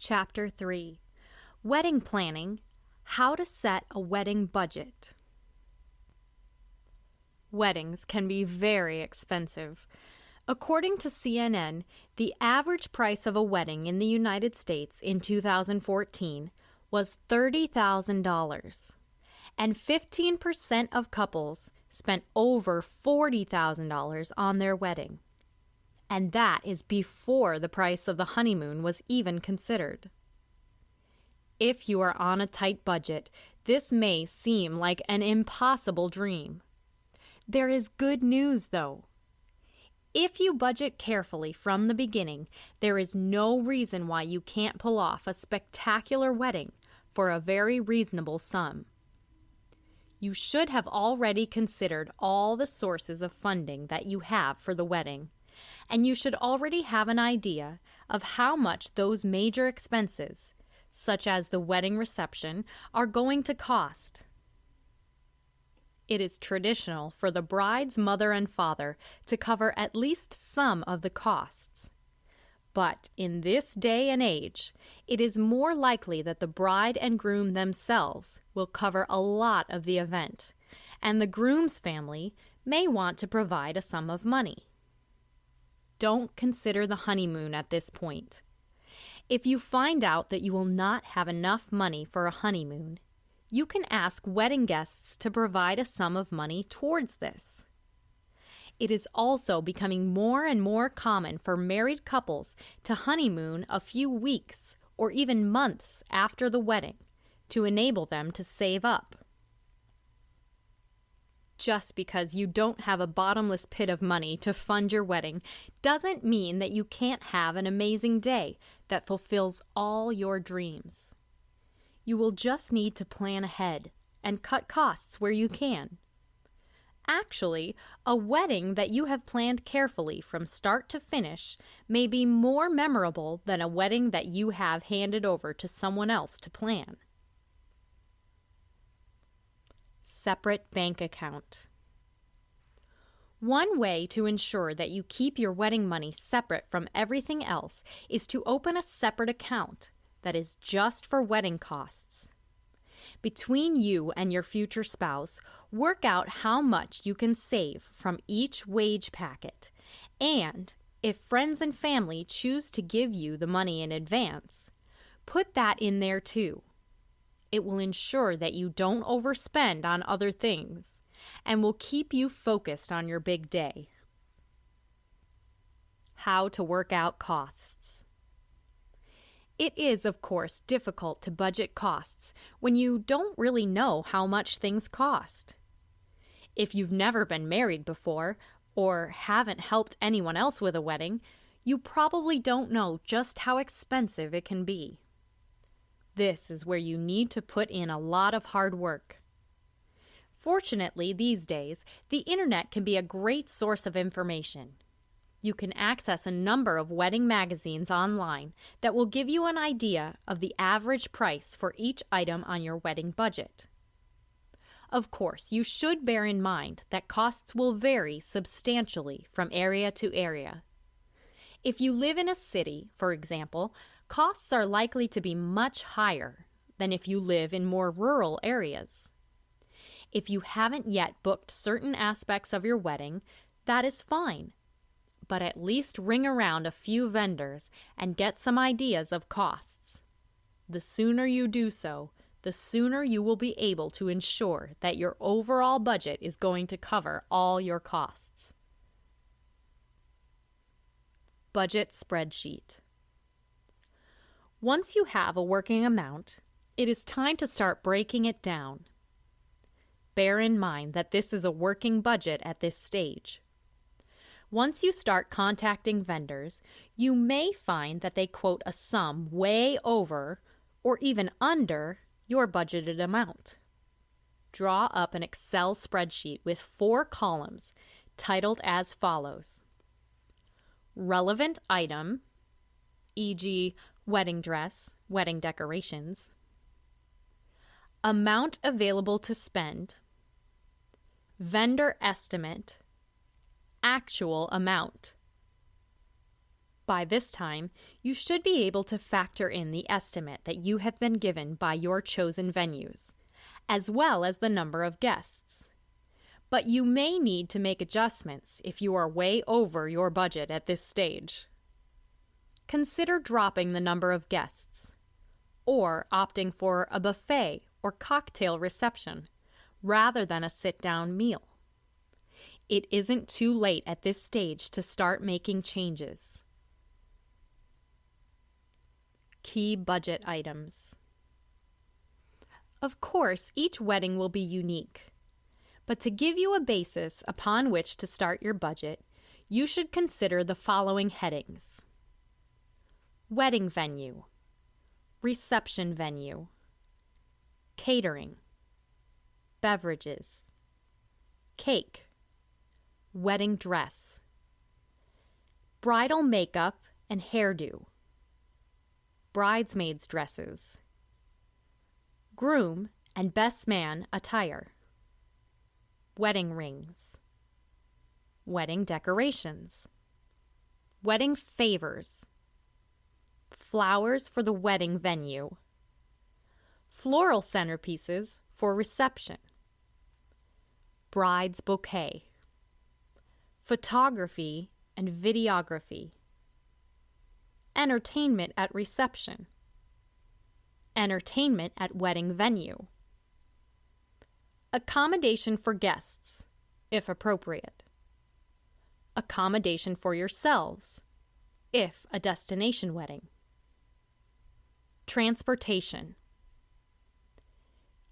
Chapter 3 Wedding Planning: How to Set a Wedding Budget. Weddings can be very expensive. According to CNN, the average price of a wedding in the United States in 2014 was $30,000, and 15% of couples spent over $40,000 on their wedding. And that is before the price of the honeymoon was even considered. If you are on a tight budget, this may seem like an impossible dream. There is good news, though. If you budget carefully from the beginning, there is no reason why you can't pull off a spectacular wedding for a very reasonable sum. You should have already considered all the sources of funding that you have for the wedding, and you should already have an idea of how much those major expenses, such as the wedding reception, are going to cost. It is traditional for the bride's mother and father to cover at least some of the costs. But in this day and age, it is more likely that the bride and groom themselves will cover a lot of the event, and the groom's family may want to provide a sum of money. Don't consider the honeymoon at this point. If you find out that you will not have enough money for a honeymoon, you can ask wedding guests to provide a sum of money towards this. It is also becoming more and more common for married couples to honeymoon a few weeks or even months after the wedding to enable them to save up. Just because you don't have a bottomless pit of money to fund your wedding doesn't mean that you can't have an amazing day that fulfills all your dreams. You will just need to plan ahead and cut costs where you can. Actually, a wedding that you have planned carefully from start to finish may be more memorable than a wedding that you have handed over to someone else to plan. Separate bank account. One way to ensure that you keep your wedding money separate from everything else is to open a separate account that is just for wedding costs. Between you and your future spouse, work out how much you can save from each wage packet, and if friends and family choose to give you the money in advance, put that in there too. It will ensure that you don't overspend on other things and will keep you focused on your big day. How to work out costs. It is, of course, difficult to budget costs when you don't really know how much things cost. If you've never been married before or haven't helped anyone else with a wedding, you probably don't know just how expensive it can be. This is where you need to put in a lot of hard work. Fortunately, these days, the internet can be a great source of information. You can access a number of wedding magazines online that will give you an idea of the average price for each item on your wedding budget. Of course, you should bear in mind that costs will vary substantially from area to area. If you live in a city, for example, costs are likely to be much higher than if you live in more rural areas. If you haven't yet booked certain aspects of your wedding, that is fine. But at least ring around a few vendors and get some ideas of costs. The sooner you do so, the sooner you will be able to ensure that your overall budget is going to cover all your costs. Budget spreadsheet. Once you have a working amount, it is time to start breaking it down. Bear in mind that this is a working budget at this stage. Once you start contacting vendors, you may find that they quote a sum way over or even under your budgeted amount. Draw up an Excel spreadsheet with 4 columns titled as follows: relevant item, e.g., wedding dress, wedding decorations, amount available to spend, vendor estimate, actual amount. By this time, you should be able to factor in the estimate that you have been given by your chosen venues, as well as the number of guests. But you may need to make adjustments if you are way over your budget at this stage. Consider dropping the number of guests, or opting for a buffet or cocktail reception rather than a sit-down meal. It isn't too late at this stage to start making changes. Key budget items. Of course, each wedding will be unique, but to give you a basis upon which to start your budget, you should consider the following headings: wedding venue, reception venue, catering, beverages, cake, wedding dress, bridal makeup and hairdo, bridesmaids' dresses, groom and best man attire, wedding rings, wedding decorations, wedding favors, flowers for the wedding venue, floral centerpieces for reception, bride's bouquet, photography and videography, entertainment at reception, entertainment at wedding venue, accommodation for guests, if appropriate, accommodation for yourselves, if a destination wedding, transportation,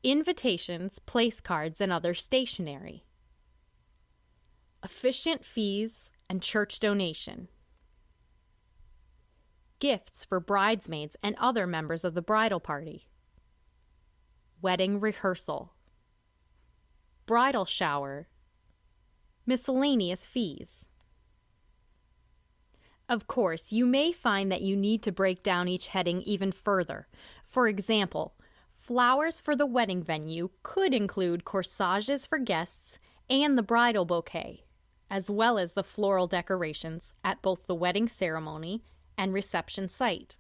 invitations, place cards, and other stationery, officiant fees and church donation, gifts for bridesmaids and other members of the bridal party, wedding rehearsal, bridal shower, miscellaneous fees. Of course, you may find that you need to break down each heading even further. For example, flowers for the wedding venue could include corsages for guests and the bridal bouquet, as well as the floral decorations at both the wedding ceremony and reception site.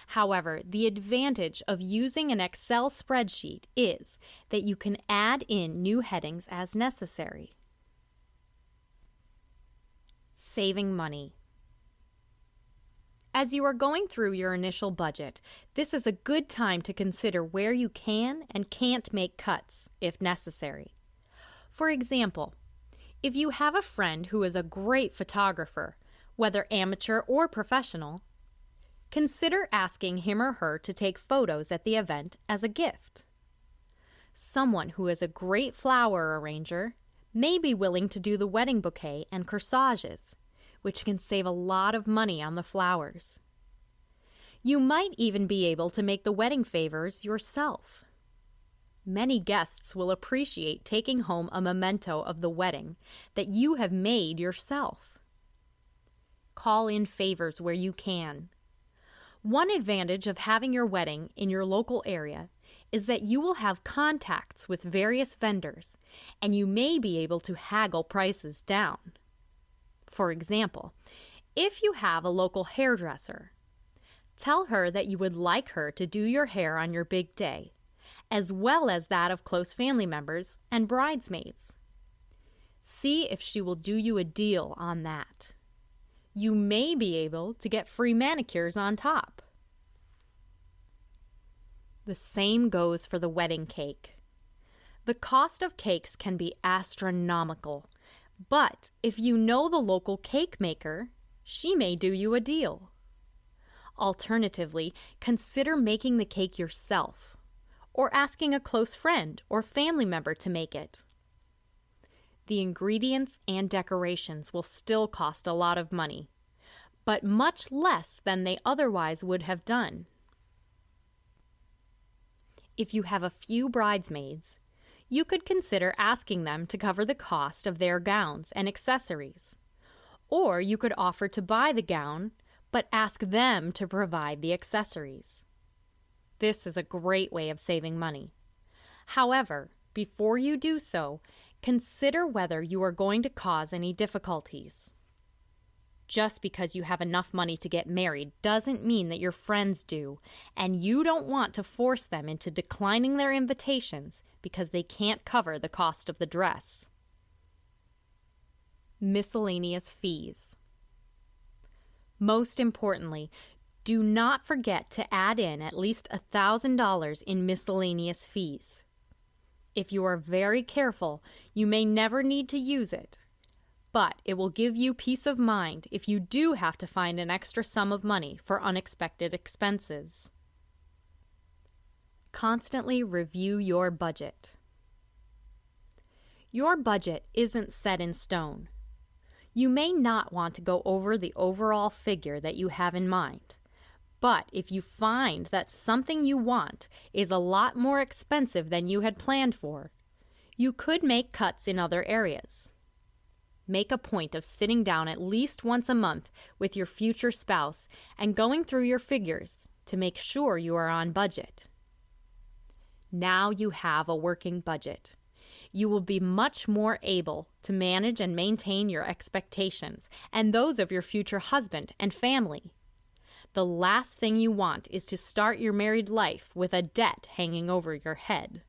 However, the advantage of using an Excel spreadsheet is that you can add in new headings as necessary. Saving money. As you are going through your initial budget, this is a good time to consider where you can and can't make cuts, if necessary. For example, if you have a friend who is a great photographer, whether amateur or professional, consider asking him or her to take photos at the event as a gift. Someone who is a great flower arranger may be willing to do the wedding bouquet and corsages, which can save a lot of money on the flowers. You might even be able to make the wedding favors yourself. Many guests will appreciate taking home a memento of the wedding that you have made yourself. Call in favors where you can. One advantage of having your wedding in your local area is that you will have contacts with various vendors, and you may be able to haggle prices down. For example, if you have a local hairdresser, tell her that you would like her to do your hair on your big day, as well as that of close family members and bridesmaids. See if she will do you a deal on that. You may be able to get free manicures on top. The same goes for the wedding cake. The cost of cakes can be astronomical, but if you know the local cake maker, she may do you a deal. Alternatively, consider making the cake yourself, or asking a close friend or family member to make it. The ingredients and decorations will still cost a lot of money, but much less than they otherwise would have done. If you have a few bridesmaids, you could consider asking them to cover the cost of their gowns and accessories. Or you could offer to buy the gown, but ask them to provide the accessories. This is a great way of saving money. However, before you do so, consider whether you are going to cause any difficulties. Just because you have enough money to get married doesn't mean that your friends do, and you don't want to force them into declining their invitations because they can't cover the cost of the dress. Miscellaneous fees. Most importantly, do not forget to add in at least $1,000 in miscellaneous fees. If you are very careful, you may never need to use it, but it will give you peace of mind if you do have to find an extra sum of money for unexpected expenses. Constantly review your budget. Your budget isn't set in stone. You may not want to go over the overall figure that you have in mind, but if you find that something you want is a lot more expensive than you had planned for, you could make cuts in other areas. Make a point of sitting down at least once a month with your future spouse and going through your figures to make sure you are on budget. Now you have a working budget. You will be much more able to manage and maintain your expectations and those of your future husband and family. The last thing you want is to start your married life with a debt hanging over your head.